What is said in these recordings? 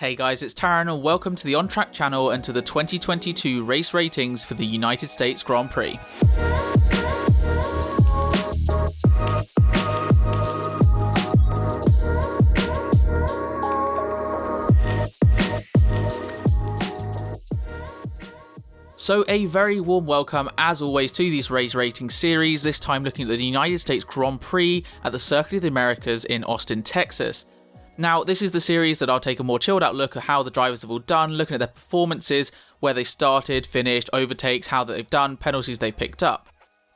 Hey guys, it's Taran and welcome to the On Track channel and to the 2022 race ratings for the United States Grand Prix. So a very warm welcome as always to this race rating series, this time looking at the United States Grand Prix at the Circuit of the Americas in Austin, Texas. Now, this is the series that I'll take a more chilled out look at how the drivers have all done, looking at their performances, where they started, finished, overtakes, how they've done, penalties they picked up.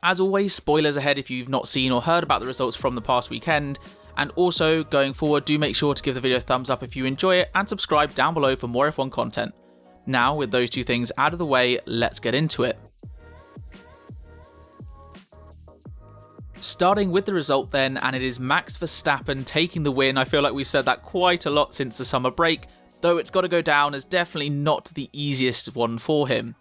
As always, spoilers ahead if you've not seen or heard about the results from the past weekend, and also, going forward, do make sure to give the video a thumbs up if you enjoy it, and subscribe down below for more F1 content. Now, with those two things out of the way, let's get into it. Starting with the result then, and it is Max Verstappen taking the win. I feel like we've said that quite a lot since the summer break, though it's got to go down as definitely not the easiest one for him.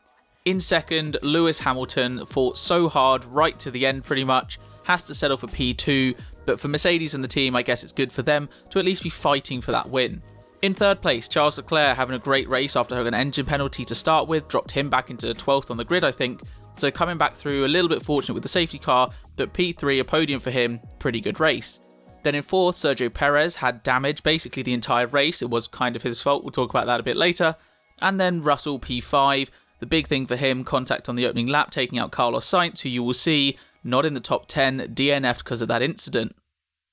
In second, Lewis Hamilton fought so hard right to the end pretty much, has to settle for P2, but for Mercedes and the team I guess it's good for them to at least be fighting for that win. In third place, Charles Leclerc having a great race after having an engine penalty to start with, dropped him back into 12th on the grid I think, so coming back through a little bit fortunate with the safety car, but P3, a podium for him, pretty good race. Then in fourth, Sergio Perez had damage basically the entire race, it was kind of his fault, we'll talk about that a bit later. And then Russell P5, the big thing for him, contact on the opening lap, taking out Carlos Sainz, who you will see not in the top 10, DNF'd because of that incident.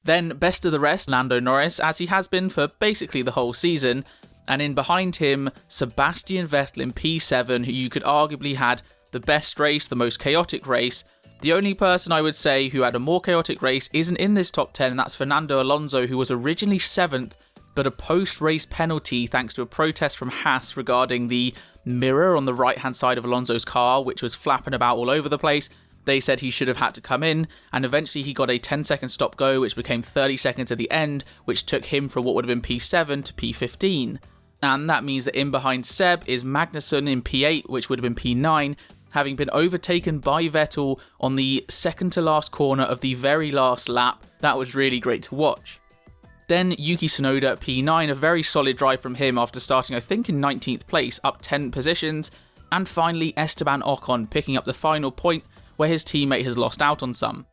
Then best of the rest, Lando Norris, as he has been for basically the whole season, and in behind him, Sebastian Vettel in P7, who you could arguably had the best race, the most chaotic race. The only person I would say who had a more chaotic race isn't in this top 10, and that's Fernando Alonso, who was originally 7th, but a post-race penalty thanks to a protest from Haas regarding the mirror on the right-hand side of Alonso's car, which was flapping about all over the place. They said he should have had to come in, and eventually he got a 10-second stop-go, which became 30 seconds at the end, which took him from what would have been P7 to P15. And that means that in behind Seb is Magnussen in P8, which would have been P9, having been overtaken by Vettel on the second to last corner of the very last lap. That was really great to watch. Then Yuki Tsunoda at P9, a very solid drive from him after starting I think in 19th place, up 10 positions. And finally Esteban Ocon picking up the final point where his teammate has lost out on some.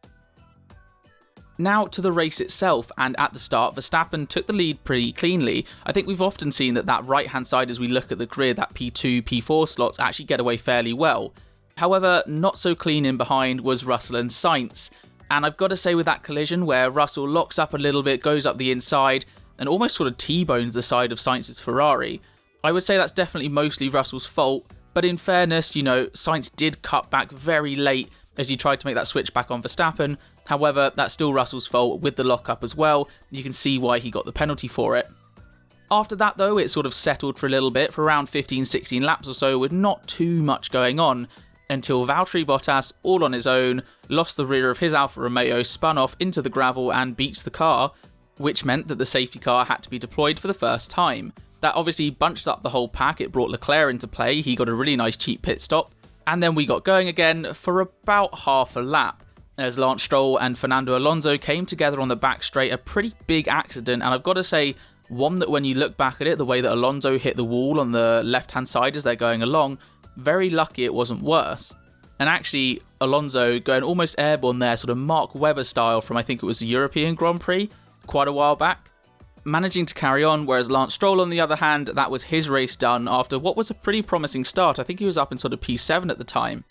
Now to the race itself, and at the start Verstappen took the lead pretty cleanly. I think we've often seen that right hand side as we look at the grid, that P2, P4 slots actually get away fairly well. However, not so clean in behind was Russell and Sainz, and I've got to say with that collision where Russell locks up a little bit, goes up the inside, and almost sort of T-bones the side of Sainz's Ferrari, I would say that's definitely mostly Russell's fault, but in fairness, you know, Sainz did cut back very late as he tried to make that switch back on Verstappen. However, that's still Russell's fault with the lockup as well. You can see why he got the penalty for it. After that though, it sort of settled for a little bit, for around 15-16 laps or so with not too much going on, until Valtteri Bottas, all on his own, lost the rear of his Alfa Romeo, spun off into the gravel and beats the car, which meant that the safety car had to be deployed for the first time. That obviously bunched up the whole pack, it brought Leclerc into play, he got a really nice cheap pit stop, and then we got going again for about half a lap, as Lance Stroll and Fernando Alonso came together on the back straight, a pretty big accident, and I've got to say, one that when you look back at it, the way that Alonso hit the wall on the left-hand side as they're going along, very lucky it wasn't worse. And actually, Alonso going almost airborne there, sort of Mark Webber style from I think it was the European Grand Prix, quite a while back. Managing to carry on, whereas Lance Stroll on the other hand, that was his race done after what was a pretty promising start. I think he was up in sort of P7 at the time.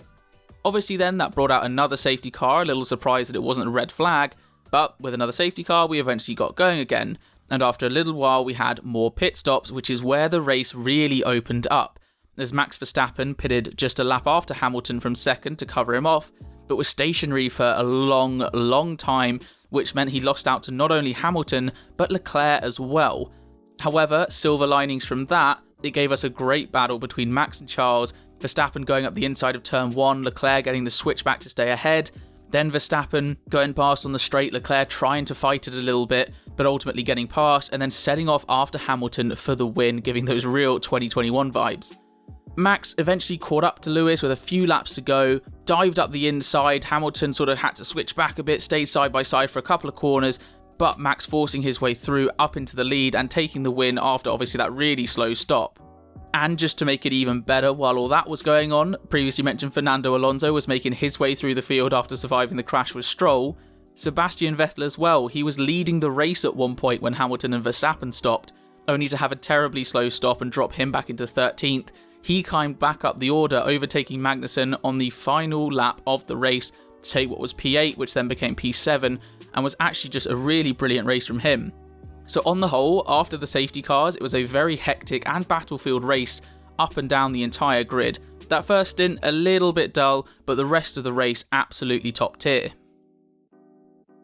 Obviously then, that brought out another safety car, a little surprised that it wasn't a red flag, but with another safety car we eventually got going again, and after a little while we had more pit stops, which is where the race really opened up, as Max Verstappen pitted just a lap after Hamilton from second to cover him off, but was stationary for a long time, which meant he lost out to not only Hamilton, but Leclerc as well. However, silver linings from that, it gave us a great battle between Max and Charles, Verstappen going up the inside of turn 1, Leclerc getting the switch back to stay ahead, then Verstappen going past on the straight, Leclerc trying to fight it a little bit, but ultimately getting past, and then setting off after Hamilton for the win, giving those real 2021 vibes. Max eventually caught up to Lewis with a few laps to go, dived up the inside, Hamilton sort of had to switch back a bit, stayed side by side for a couple of corners, but Max forcing his way through up into the lead and taking the win after obviously that really slow stop. And just to make it even better, while all that was going on, previously mentioned Fernando Alonso was making his way through the field after surviving the crash with Stroll. Sebastian Vettel as well, he was leading the race at one point when Hamilton and Verstappen stopped, only to have a terribly slow stop and drop him back into 13th. He climbed back up the order, overtaking Magnussen on the final lap of the race to take what was P8, which then became P7, and was actually just a really brilliant race from him. So on the whole, after the safety cars, it was a very hectic and battlefield race up and down the entire grid. That first stint, a little bit dull, but the rest of the race absolutely top tier.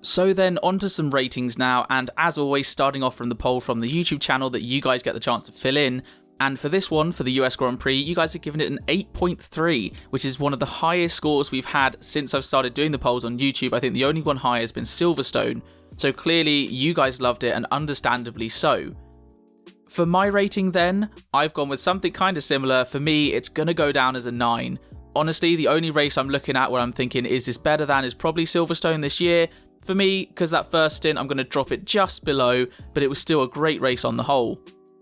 So then onto some ratings now, and as always, starting off from the poll from the YouTube channel that you guys get the chance to fill in. And for this one, for the US Grand Prix, you guys have given it an 8.3, which is one of the highest scores we've had since I've started doing the polls on YouTube. I think the only one higher has been Silverstone. So clearly you guys loved it, and understandably so. For my rating then, I've gone with something kind of similar. For me, it's going to go down as a 9. Honestly, the only race I'm looking at where I'm thinking, is this better than, is probably Silverstone this year. For me, because that first stint, I'm going to drop it just below, but it was still a great race on the whole.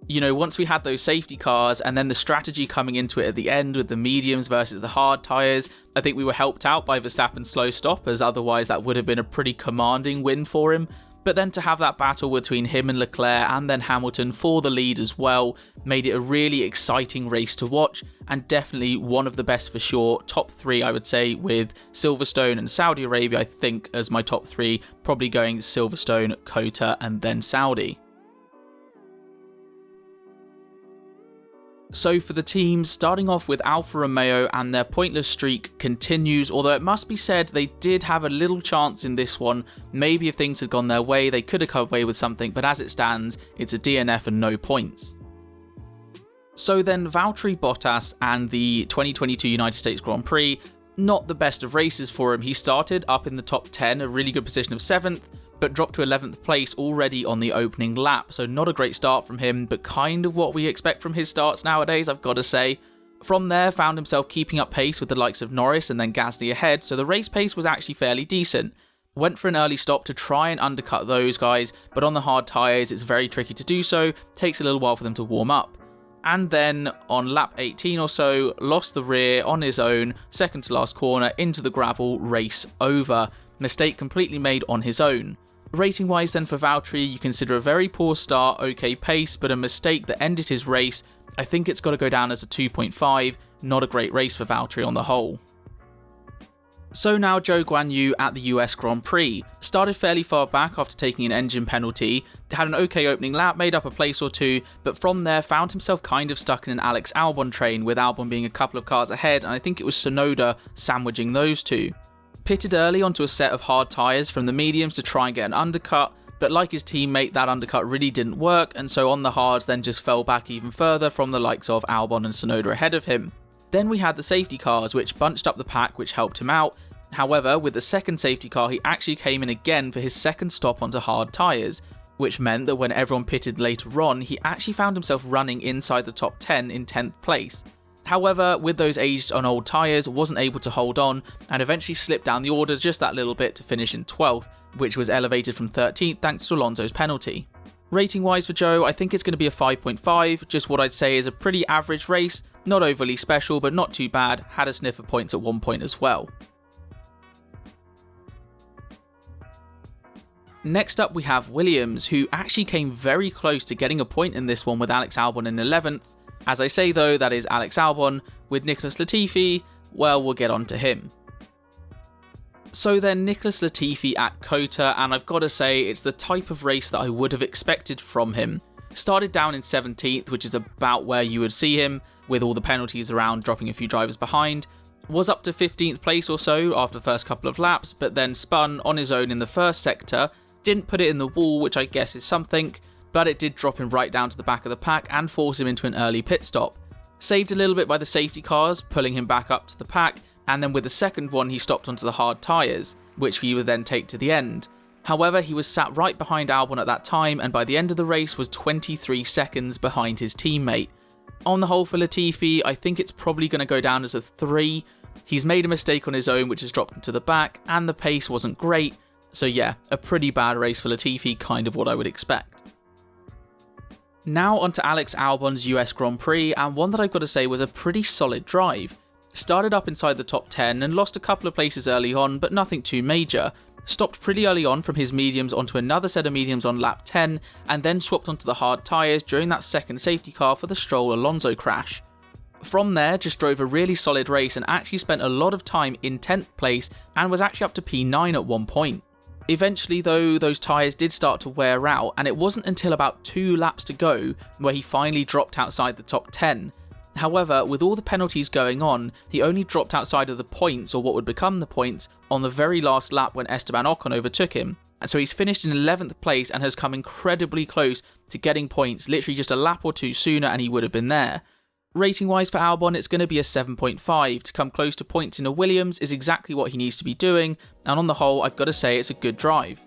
You know, once we had those safety cars and then the strategy coming into it at the end with the mediums versus the hard tyres, I think we were helped out by Verstappen's slow stop, as otherwise that would have been a pretty commanding win for him. But then to have that battle between him and Leclerc and then Hamilton for the lead as well made it a really exciting race to watch, and definitely one of the best for sure. Top 3 I would say, with Silverstone and Saudi Arabia I think as my top 3, probably going Silverstone, Kota and then Saudi. So for the teams, starting off with Alfa Romeo, and their pointless streak continues, although it must be said they did have a little chance in this one. Maybe if things had gone their way, they could have come away with something, but as it stands, it's a DNF and no points. So then Valtteri Bottas and the 2022 United States Grand Prix, not the best of races for him. He started up in the top 10, a really good position of 7th, but dropped to 11th place already on the opening lap, so not a great start from him, but kind of what we expect from his starts nowadays, I've got to say. From there, found himself keeping up pace with the likes of Norris and then Gasly ahead, so the race pace was actually fairly decent. Went for an early stop to try and undercut those guys, but on the hard tyres it's very tricky to do so, takes a little while for them to warm up. And then on lap 18 or so, lost the rear on his own, second to last corner, into the gravel, race over. Mistake completely made on his own. Rating wise then for Valtteri, you consider a very poor start, okay pace, but a mistake that ended his race. I think it's got to go down as a 2.5, not a great race for Valtteri on the whole. So now Zhou Guanyu at the US Grand Prix. Started fairly far back after taking an engine penalty, had an okay opening lap, made up a place or two, but from there found himself kind of stuck in an Alex Albon train, with Albon being a couple of cars ahead, and I think it was Tsunoda sandwiching those two. Pitted early onto a set of hard tyres from the mediums to try and get an undercut, but like his teammate, that undercut really didn't work, and so on the hards then just fell back even further from the likes of Albon and Tsunoda ahead of him. Then we had the safety cars, which bunched up the pack, which helped him out. However, with the second safety car, he actually came in again for his second stop onto hard tyres, which meant that when everyone pitted later on, he actually found himself running inside the top 10 in 10th place. However, with those aged on old tyres, wasn't able to hold on, and eventually slipped down the order just that little bit to finish in 12th, which was elevated from 13th thanks to Alonso's penalty. Rating wise for Zhou, I think it's going to be a 5.5, just what I'd say is a pretty average race, not overly special but not too bad, had a sniff of points at one point as well. Next up we have Williams, who actually came very close to getting a point in this one with Alex Albon in 11th. As I say though, that is Alex Albon. With Nicholas Latifi, well, we'll get on to him. So then Nicholas Latifi at Kota, and I've got to say it's the type of race that I would have expected from him. Started down in 17th, which is about where you would see him, with all the penalties around, dropping a few drivers behind. Was up to 15th place or so after the first couple of laps, but then spun on his own in the first sector, didn't put it in the wall, which I guess is something, but it did drop him right down to the back of the pack and force him into an early pit stop. Saved a little bit by the safety cars, pulling him back up to the pack, and then with the second one he stopped onto the hard tyres, which he would then take to the end. However, he was sat right behind Albon at that time, and by the end of the race was 23 seconds behind his teammate. On the whole for Latifi, I think it's probably going to go down as a 3. He's made a mistake on his own, which has dropped him to the back, and the pace wasn't great. So yeah, a pretty bad race for Latifi, kind of what I would expect. Now onto Alex Albon's US Grand Prix, and one that I've got to say was a pretty solid drive. Started up inside the top 10 and lost a couple of places early on, but nothing too major. Stopped pretty early on from his mediums onto another set of mediums on lap 10, and then swapped onto the hard tyres during that second safety car for the Stroll-Alonso crash. From there, just drove a really solid race and actually spent a lot of time in 10th place and was actually up to P9 at one point. Eventually though, those tyres did start to wear out, and it wasn't until about 2 laps to go where he finally dropped outside the top 10. However, with all the penalties going on, he only dropped outside of the points, or what would become the points, on the very last lap when Esteban Ocon overtook him. And so he's finished in 11th place and has come incredibly close to getting points, literally just a lap or two sooner and he would have been there. Rating wise for Albon, it's going to be a 7.5. To come close to points in a Williams is exactly what he needs to be doing, and on the whole, I've got to say it's a good drive.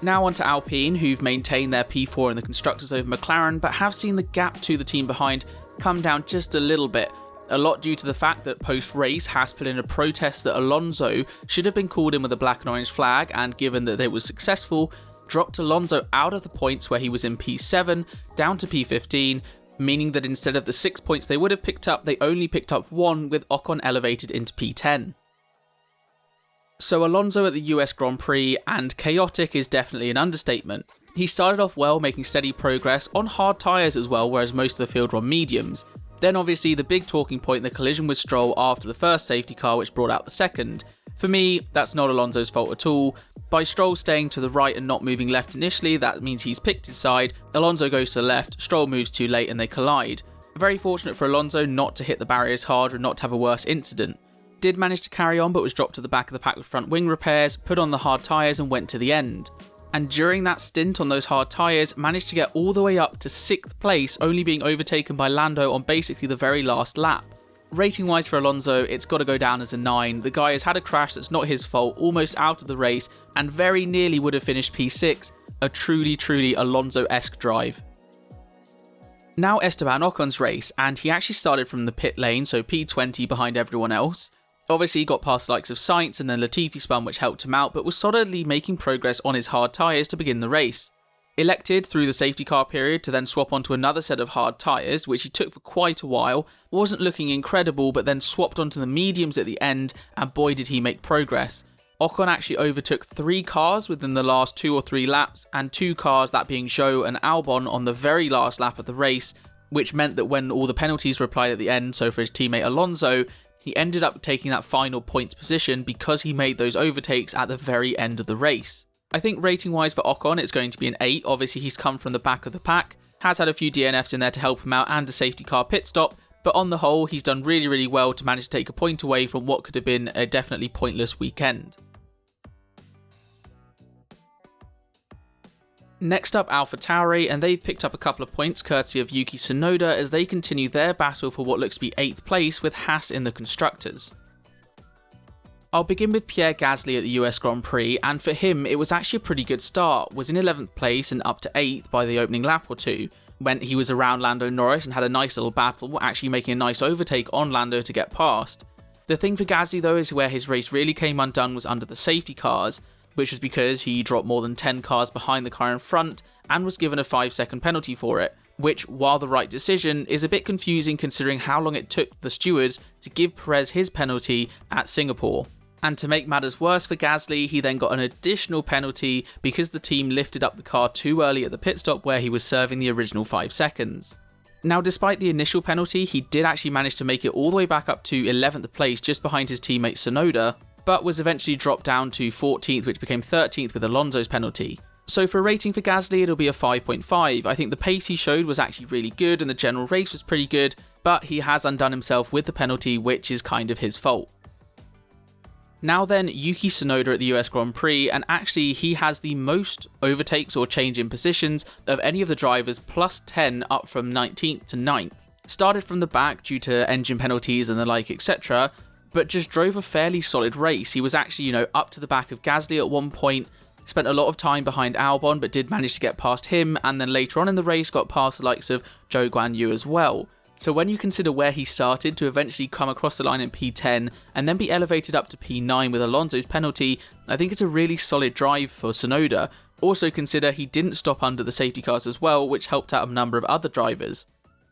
Now onto Alpine, who've maintained their P4 in the constructors over McLaren, but have seen the gap to the team behind come down just a little bit. A lot due to the fact that post-race, Haas put in a protest that Alonso should have been called in with a black and orange flag, and given that they were successful, dropped Alonso out of the points where he was in P7 down to P15, meaning that instead of the 6 points they would have picked up, they only picked up 1, with Ocon elevated into P10. So Alonso at the US Grand Prix, and chaotic is definitely an understatement. He started off well, making steady progress on hard tyres as well, whereas most of the field were on mediums. Then obviously the big talking point, the collision with Stroll after the first safety car, which brought out the second. For me, that's not Alonso's fault at all. By Stroll staying to the right and not moving left initially, that means he's picked his side, Alonso goes to the left, Stroll moves too late and they collide. Very fortunate for Alonso not to hit the barriers hard and not to have a worse incident. Did manage to carry on, but was dropped to the back of the pack with front wing repairs, put on the hard tyres and went to the end. And during that stint on those hard tyres, managed to get all the way up to 6th place, only being overtaken by Lando on basically the very last lap. Rating wise for Alonso, it's got to go down as a 9. The guy has had a crash that's not his fault, almost out of the race, and very nearly would have finished P6. A truly Alonso-esque drive. Now Esteban Ocon's race, and he actually started from the pit lane, so P20 behind everyone else. Obviously he got past the likes of Sainz and then Latifi spun, which helped him out, but was solidly making progress on his hard tyres to begin the race. Elected through the safety car period to then swap onto another set of hard tyres, which he took for quite a while, wasn't looking incredible, but then swapped onto the mediums at the end, and boy did he make progress. Ocon actually overtook 3 cars within the last 2 or 3 laps, and 2 cars, that being Zhou and Albon, on the very last lap of the race, which meant that when all the penalties were applied at the end, so for his teammate Alonso, he ended up taking that final points position because he made those overtakes at the very end of the race. I think rating wise for Ocon it's going to be an 8, obviously he's come from the back of the pack, has had a few DNFs in there to help him out and the safety car pit stop, but on the whole he's done really well to manage to take a point away from what could have been a definitely pointless weekend. Next up, Alphatauri, and they've picked up a couple of points courtesy of Yuki Tsunoda as they continue their battle for what looks to be 8th place with Haas in the constructors. I'll begin with Pierre Gasly at the US Grand Prix, and for him it was actually a pretty good start, was in 11th place and up to 8th by the opening lap or two, when he was around Lando Norris and had a nice little battle, actually making a nice overtake on Lando to get past. The thing for Gasly though is where his race really came undone was under the safety cars, which was because he dropped more than 10 cars behind the car in front and was given a 5-second penalty for it, which, while the right decision, is a bit confusing considering how long it took the stewards to give Perez his penalty at Singapore. And to make matters worse for Gasly, he then got an additional penalty because the team lifted up the car too early at the pit stop where he was serving the original 5 seconds. Now, despite the initial penalty, he did actually manage to make it all the way back up to 11th place just behind his teammate Tsunoda, but was eventually dropped down to 14th, which became 13th with Alonso's penalty. So for a rating for Gasly, it'll be a 5.5. I think the pace he showed was actually really good and the general race was pretty good, but he has undone himself with the penalty, which is kind of his fault. Now then, Yuki Tsunoda at the US Grand Prix, and actually he has the most overtakes or change in positions of any of the drivers, plus 10 up from 19th to 9th. Started from the back due to engine penalties and the like, etc., but just drove a fairly solid race. He was actually, up to the back of Gasly at one point, spent a lot of time behind Albon, but did manage to get past him, and then later on in the race got past the likes of Zhou Guanyu as well. So when you consider where he started to eventually come across the line in P10 and then be elevated up to P9 with Alonso's penalty, I think it's a really solid drive for Tsunoda. Also consider he didn't stop under the safety cars as well, which helped out a number of other drivers.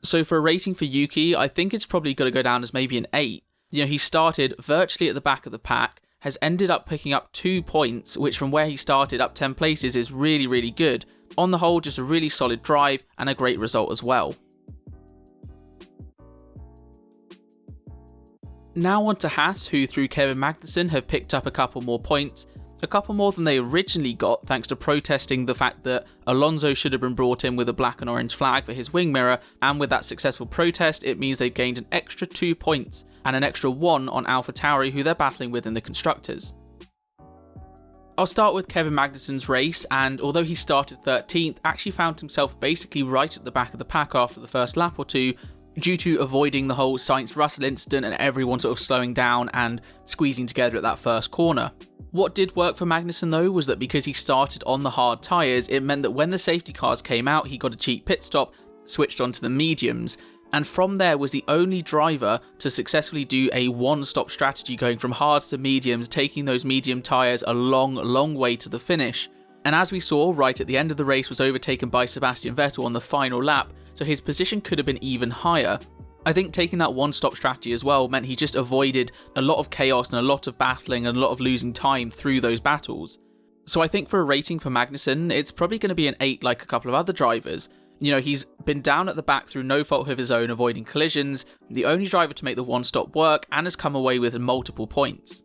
So for a rating for Yuki, I think it's probably going to go down as maybe an 8. He started virtually at the back of the pack, has ended up picking up 2 points, which from where he started up 10 places is really, really good. On the whole, just a really solid drive and a great result as well. Now on to Haas, who through Kevin Magnussen have picked up a couple more points, a couple more than they originally got thanks to protesting the fact that Alonso should have been brought in with a black and orange flag for his wing mirror, and with that successful protest it means they've gained an extra 2 points and an extra 1 on Alphatauri, who they're battling with in the Constructors. I'll start with Kevin Magnussen's race, and although he started 13th, actually found himself basically right at the back of the pack after the first lap or two, due to avoiding the whole Sainz-Russell incident and everyone sort of slowing down and squeezing together at that first corner. What did work for Magnussen though was that because he started on the hard tyres, it meant that when the safety cars came out, he got a cheap pit stop, switched onto the mediums, and from there was the only driver to successfully do a one-stop strategy going from hards to mediums, taking those medium tyres a long way to the finish. And as we saw, right at the end of the race was overtaken by Sebastian Vettel on the final lap, so his position could have been even higher. I think taking that one-stop strategy as well meant he just avoided a lot of chaos and a lot of battling and a lot of losing time through those battles. So I think for a rating for Magnussen, it's probably going to be an 8 like a couple of other drivers. He's been down at the back through no fault of his own, avoiding collisions, the only driver to make the one-stop work, and has come away with multiple points.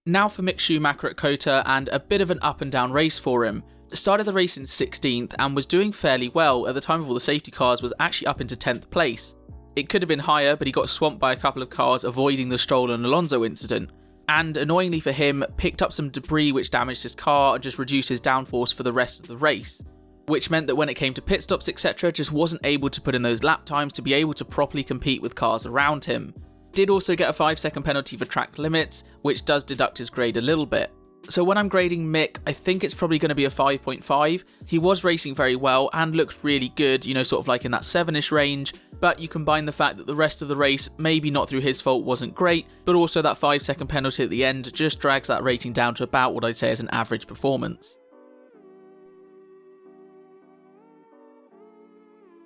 Now for Mick Schumacher at COTA, and a bit of an up and down race for him. Started the race in 16th and was doing fairly well. At the time of all the safety cars was actually up into 10th place. It could have been higher, but he got swamped by a couple of cars, avoiding the Stroll and Alonso incident. And annoyingly for him, picked up some debris which damaged his car and just reduced his downforce for the rest of the race. Which meant that when it came to pit stops etc, just wasn't able to put in those lap times to be able to properly compete with cars around him. Did also get a 5-second penalty for track limits, which does deduct his grade a little bit. So when I'm grading Mick, I think it's probably going to be a 5.5. He was racing very well and looked really good, sort of like in that 7-ish range, but you combine the fact that the rest of the race, maybe not through his fault, wasn't great, but also that 5-second penalty at the end just drags that rating down to about what I'd say is an average performance.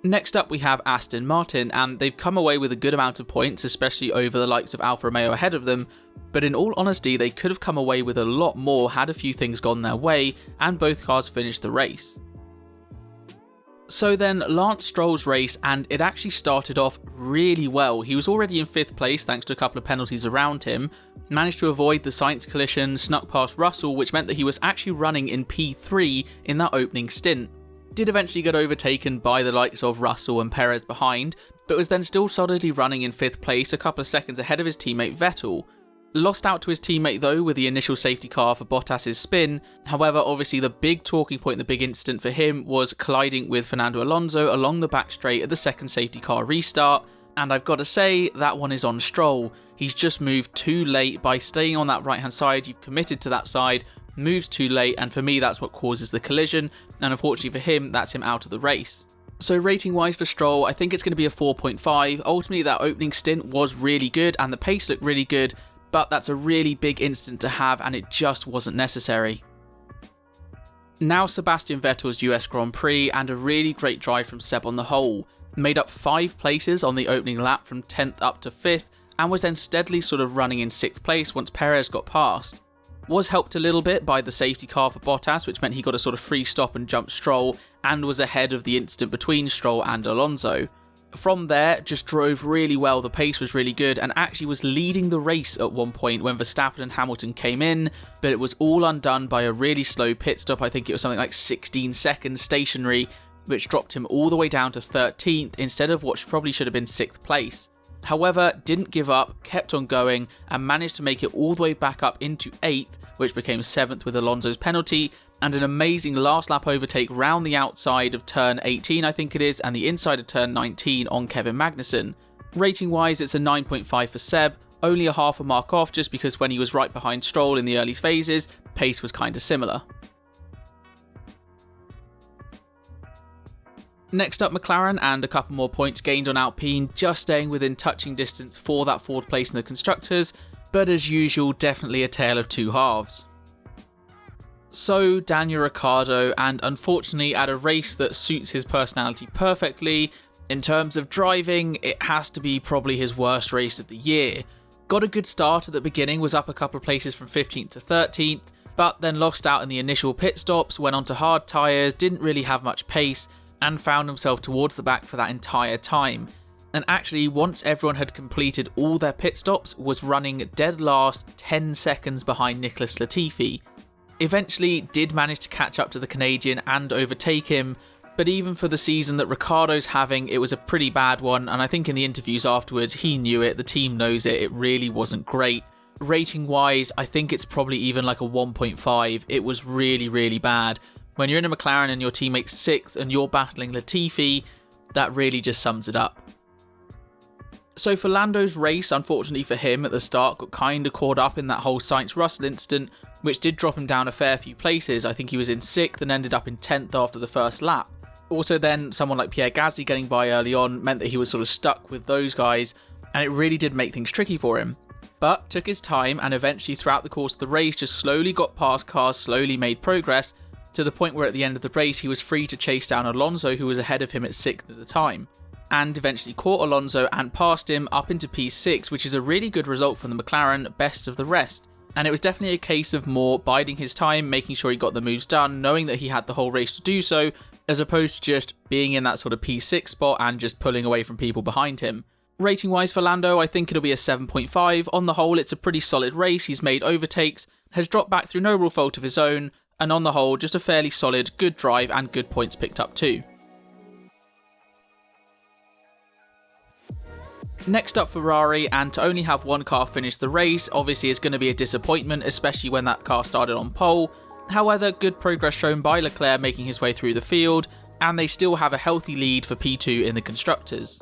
Next up we have Aston Martin, and they've come away with a good amount of points, especially over the likes of Alfa Romeo ahead of them, but in all honesty they could have come away with a lot more had a few things gone their way, and both cars finished the race. So then, Lance Stroll's race, and it actually started off really well. He was already in 5th place thanks to a couple of penalties around him, managed to avoid the Sainz collision, snuck past Russell, which meant that he was actually running in P3 in that opening stint. Did eventually get overtaken by the likes of Russell and Perez behind, but was then still solidly running in 5th place, a couple of seconds ahead of his teammate Vettel. Lost out to his teammate though with the initial safety car for Bottas's spin. However, obviously the big talking point, the big incident for him was colliding with Fernando Alonso along the back straight at the second safety car restart, and I've got to say that one is on Stroll. He's just moved too late. By staying on that right hand side, you've committed to that side, moves too late, and for me that's what causes the collision, and unfortunately for him that's him out of the race. So rating wise for Stroll, I think it's going to be a 4.5. Ultimately that opening stint was really good and the pace looked really good, but that's a really big incident to have and it just wasn't necessary. Now Sebastian Vettel's US Grand Prix, and a really great drive from Seb on the whole. Made up 5 places on the opening lap from 10th up to 5th, and was then steadily sort of running in 6th place once Perez got past. Was helped a little bit by the safety car for Bottas, which meant he got a sort of free stop and jump Stroll, and was ahead of the incident between Stroll and Alonso. From there, just drove really well, the pace was really good, and actually was leading the race at one point when Verstappen and Hamilton came in, but it was all undone by a really slow pit stop. I think it was something like 16 seconds stationary, which dropped him all the way down to 13th instead of what probably should have been 6th place. However, didn't give up, kept on going, and managed to make it all the way back up into 8th, which became 7th with Alonso's penalty, and an amazing last lap overtake round the outside of turn 18 I think it is, and the inside of turn 19 on Kevin Magnussen. Rating wise it's a 9.5 for Seb, only a half a mark off just because when he was right behind Stroll in the early phases, pace was kinda similar. Next up, McLaren, and a couple more points gained on Alpine, just staying within touching distance for that 4th place in the Constructors, but as usual, definitely a tale of two halves. So, Daniel Ricciardo, and unfortunately at a race that suits his personality perfectly, in terms of driving, it has to be probably his worst race of the year. Got a good start at the beginning, was up a couple of places from 15th to 13th, but then lost out in the initial pit stops, went onto hard tyres, didn't really have much pace, and found himself towards the back for that entire time. And actually, once everyone had completed all their pit stops, was running dead last 10 seconds behind Nicholas Latifi. Eventually did manage to catch up to the Canadian and overtake him, but even for the season that Ricciardo's having, it was a pretty bad one, and I think in the interviews afterwards, he knew it, the team knows it, it really wasn't great. Rating wise, I think it's probably even like a 1.5, it was really, really bad. When you're in a McLaren and your teammate's 6th and you're battling Latifi, that really just sums it up. So for Lando's race, unfortunately for him at the start, got kind of caught up in that whole Sainz-Russell incident, which did drop him down a fair few places. I think he was in 6th and ended up in 10th after the first lap. Also then, someone like Pierre Gasly getting by early on meant that he was sort of stuck with those guys, and it really did make things tricky for him. But took his time, and eventually throughout the course of the race just slowly got past cars, slowly made progress, to the point where at the end of the race he was free to chase down Alonso, who was ahead of him at 6th at the time, and eventually caught Alonso and passed him up into P6, which is a really good result from the McLaren, best of the rest. And it was definitely a case of more biding his time, making sure he got the moves done, knowing that he had the whole race to do so, as opposed to just being in that sort of P6 spot and just pulling away from people behind him. Rating wise for Lando, I think it'll be a 7.5. On the whole, it's a pretty solid race. He's made overtakes, has dropped back through no real fault of his own, and on the whole, just a fairly solid, good drive and good points picked up too. Next up, Ferrari, and to only have one car finish the race obviously is going to be a disappointment, especially when that car started on pole. However, good progress shown by Leclerc making his way through the field, and they still have a healthy lead for P2 in the Constructors.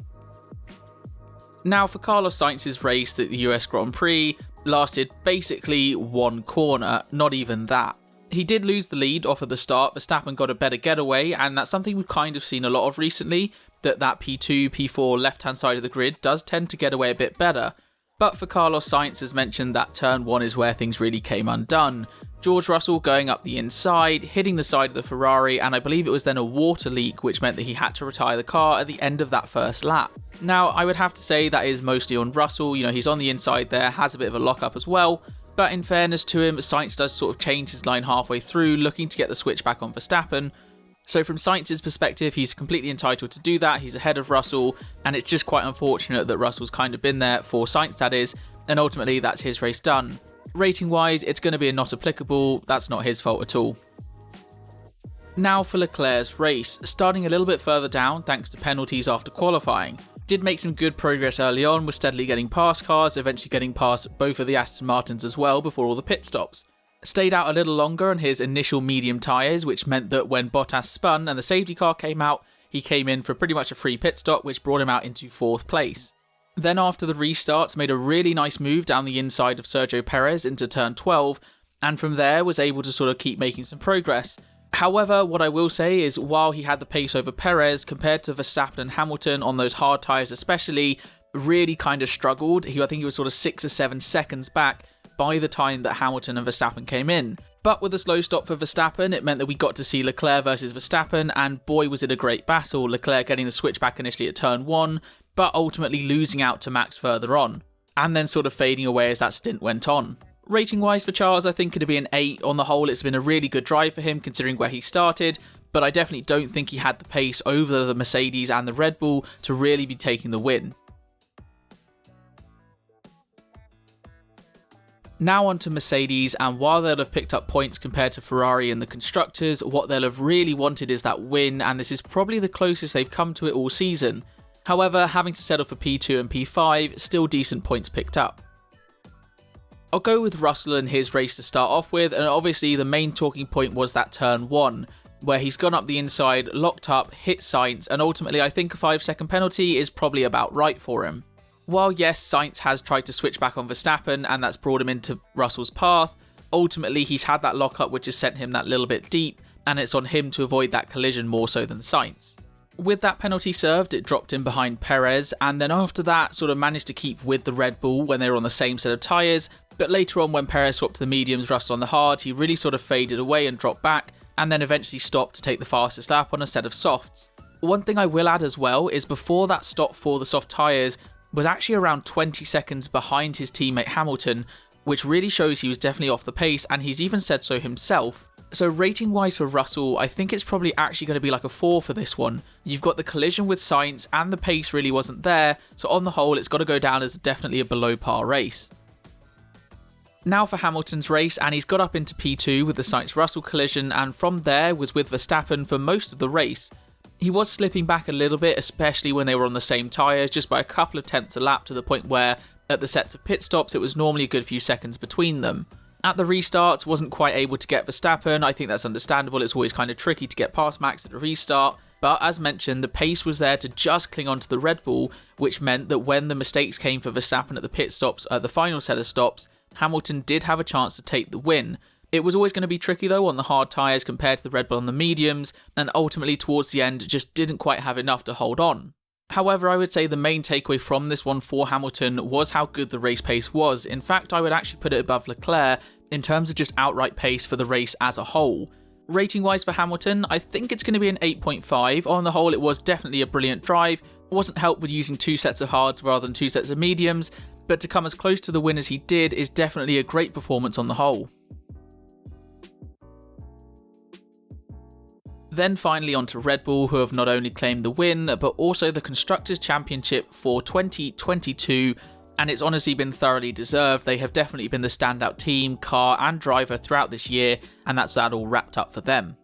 Now for Carlos Sainz's race at the US Grand Prix, lasted basically one corner, not even that. He did lose the lead off at the start, Verstappen got a better getaway, and that's something we've kind of seen a lot of recently, that P2, P4 left-hand side of the grid does tend to get away a bit better. But for Carlos Sainz, as mentioned, that turn 1 is where things really came undone. George Russell going up the inside, hitting the side of the Ferrari, and I believe it was then a water leak, which meant that he had to retire the car at the end of that first lap. Now, I would have to say that is mostly on Russell, he's on the inside there, has a bit of a lock-up as well, but in fairness to him, Sainz does sort of change his line halfway through, looking to get the switch back on Verstappen. So from Sainz's perspective, he's completely entitled to do that, he's ahead of Russell, and it's just quite unfortunate that Russell's kind of been there for Sainz, that is, and ultimately that's his race done. Rating wise, it's going to be a not applicable, that's not his fault at all. Now for Leclerc's race, starting a little bit further down thanks to penalties after qualifying. Did make some good progress early on, was steadily getting past cars, eventually getting past both of the Aston Martins as well before all the pit stops. Stayed out a little longer on his initial medium tyres, which meant that when Bottas spun and the safety car came out, he came in for pretty much a free pit stop, which brought him out into 4th place. Then after the restarts, made a really nice move down the inside of Sergio Perez into turn 12, and from there was able to sort of keep making some progress. However, what I will say is while he had the pace over Perez, compared to Verstappen and Hamilton on those hard tyres especially, really kind of struggled. I think he was sort of 6 or 7 seconds back by the time that Hamilton and Verstappen came in. But with a slow stop for Verstappen, it meant that we got to see Leclerc versus Verstappen, and boy was it a great battle, Leclerc getting the switch back initially at turn 1, but ultimately losing out to Max further on, and then sort of fading away as that stint went on. Rating wise for Charles, I think it'd be an 8. On the whole, it's been a really good drive for him considering where he started, but I definitely don't think he had the pace over the Mercedes and the Red Bull to really be taking the win. Now on to Mercedes, and while they'll have picked up points compared to Ferrari and the Constructors, what they'll have really wanted is that win, and this is probably the closest they've come to it all season. However, having to settle for P2 and P5, still decent points picked up. I'll go with Russell and his race to start off with, and obviously the main talking point was that turn 1, where he's gone up the inside, locked up, hit Sainz, and ultimately I think a 5-second penalty is probably about right for him. While yes, Sainz has tried to switch back on Verstappen, and that's brought him into Russell's path, ultimately he's had that lockup which has sent him that little bit deep, and it's on him to avoid that collision more so than Sainz. With that penalty served, it dropped in behind Perez, and then after that sort of managed to keep with the Red Bull when they were on the same set of tyres, but later on when Perez swapped to the mediums, Russell on the hard, he really sort of faded away and dropped back, and then eventually stopped to take the fastest lap on a set of softs. One thing I will add as well is before that stop for the soft tyres was actually around 20 seconds behind his teammate Hamilton, which really shows he was definitely off the pace, and he's even said so himself. So rating wise for Russell, I think it's probably actually going to be like a 4 for this one. You've got the collision with Sainz and the pace really wasn't there, so on the whole it's got to go down as definitely a below par race. Now for Hamilton's race, and he's got up into P2 with the Sainz-Russell collision, and from there was with Verstappen for most of the race. He was slipping back a little bit, especially when they were on the same tyres, just by a couple of tenths a lap, to the point where at the sets of pit stops it was normally a good few seconds between them. At the restarts, wasn't quite able to get Verstappen. I think that's understandable, it's always kind of tricky to get past Max at a restart, but as mentioned, the pace was there to just cling onto the Red Bull, which meant that when the mistakes came for Verstappen at the pit stops, at the final set of stops, Hamilton did have a chance to take the win. It was always going to be tricky though on the hard tyres compared to the Red Bull on the mediums, and ultimately towards the end just didn't quite have enough to hold on. However, I would say the main takeaway from this one for Hamilton was how good the race pace was. In fact, I would actually put it above Leclerc in terms of just outright pace for the race as a whole. Rating wise for Hamilton, I think it's going to be an 8.5. On the whole, it was definitely a brilliant drive. It wasn't helped with using 2 sets of hards rather than 2 sets of mediums, but to come as close to the win as he did is definitely a great performance on the whole. Then finally on to Red Bull, who have not only claimed the win, but also the Constructors' Championship for 2022, and it's honestly been thoroughly deserved. They have definitely been the standout team, car and driver throughout this year, and that's that all wrapped up for them.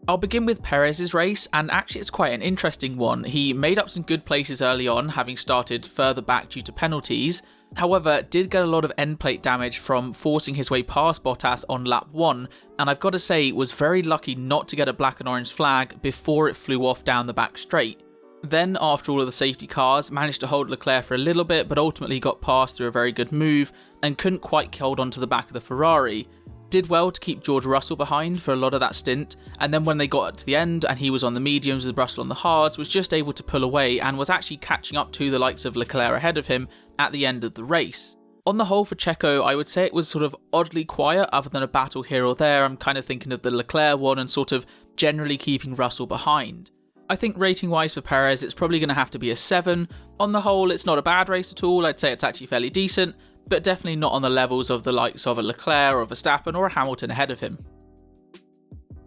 I'll begin with Perez's race, and actually it's quite an interesting one. He made up some good places early on, having started further back due to penalties. However, did get a lot of end plate damage from forcing his way past Bottas on lap 1, and I've got to say was very lucky not to get a black and orange flag before it flew off down the back straight. Then, after all of the safety cars, managed to hold Leclerc for a little bit, but ultimately got past through a very good move, and couldn't quite hold onto the back of the Ferrari. Did well to keep George Russell behind for a lot of that stint, and then when they got to the end and he was on the mediums with Russell on the hards, was just able to pull away and was actually catching up to the likes of Leclerc ahead of him at the end of the race. On the whole for Checo, I would say it was sort of oddly quiet other than a battle here or there. I'm kind of thinking of the Leclerc one and sort of generally keeping Russell behind. I think rating wise for Perez, it's probably going to have to be a 7. On the whole, it's not a bad race at all. I'd say it's actually fairly decent, but definitely not on the levels of the likes of a Leclerc or a Verstappen or a Hamilton ahead of him.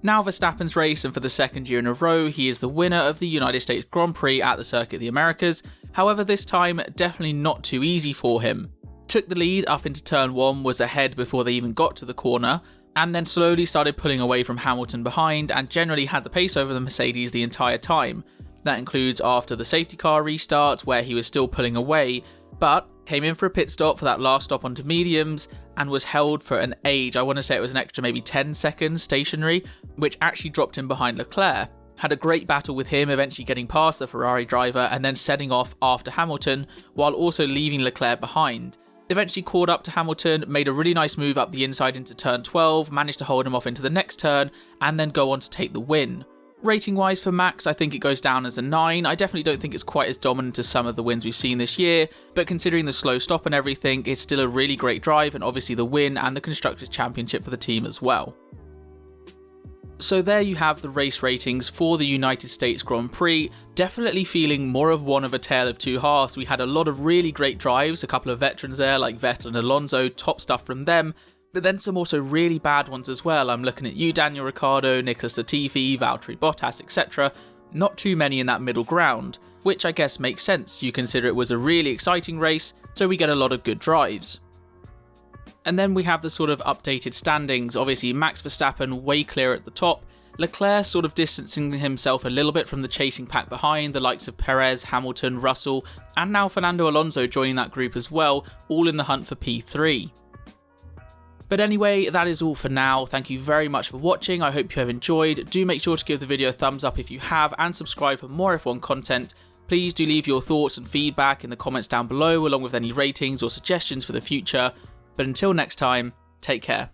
Now Verstappen's race, and for the second year in a row, he is the winner of the United States Grand Prix at the Circuit of the Americas. However, this time, definitely not too easy for him. Took the lead up into turn 1, was ahead before they even got to the corner, and then slowly started pulling away from Hamilton behind, and generally had the pace over the Mercedes the entire time. That includes after the safety car restarts, where he was still pulling away, but came in for a pit stop for that last stop onto mediums, and was held for an age. I want to say it was an extra maybe 10 seconds stationary, which actually dropped him behind Leclerc. Had a great battle with him, eventually getting past the Ferrari driver and then setting off after Hamilton, while also leaving Leclerc behind. Eventually caught up to Hamilton, made a really nice move up the inside into turn 12, managed to hold him off into the next turn, and then go on to take the win. Rating wise for Max, I think it goes down as a 9. I definitely don't think it's quite as dominant as some of the wins we've seen this year, but considering the slow stop and everything, it's still a really great drive, and obviously the win and the Constructors' Championship for the team as well. So there you have the race ratings for the United States Grand Prix. Definitely feeling more of one of a tale of two halves. We had a lot of really great drives, a couple of veterans there like Vettel and Alonso, top stuff from them, but then some also really bad ones as well. I'm looking at you, Daniel Ricciardo, Nicholas Latifi, Valtteri Bottas, etc. Not too many in that middle ground, which I guess makes sense. You consider it was a really exciting race, so we get a lot of good drives. And then we have the sort of updated standings. Obviously Max Verstappen way clear at the top, Leclerc sort of distancing himself a little bit from the chasing pack behind, the likes of Perez, Hamilton, Russell, and now Fernando Alonso joining that group as well, all in the hunt for P3. But anyway, that is all for now. Thank you very much for watching. I hope you have enjoyed. Do make sure to give the video a thumbs up if you have, and subscribe for more F1 content. Please do leave your thoughts and feedback in the comments down below, along with any ratings or suggestions for the future. But until next time, take care.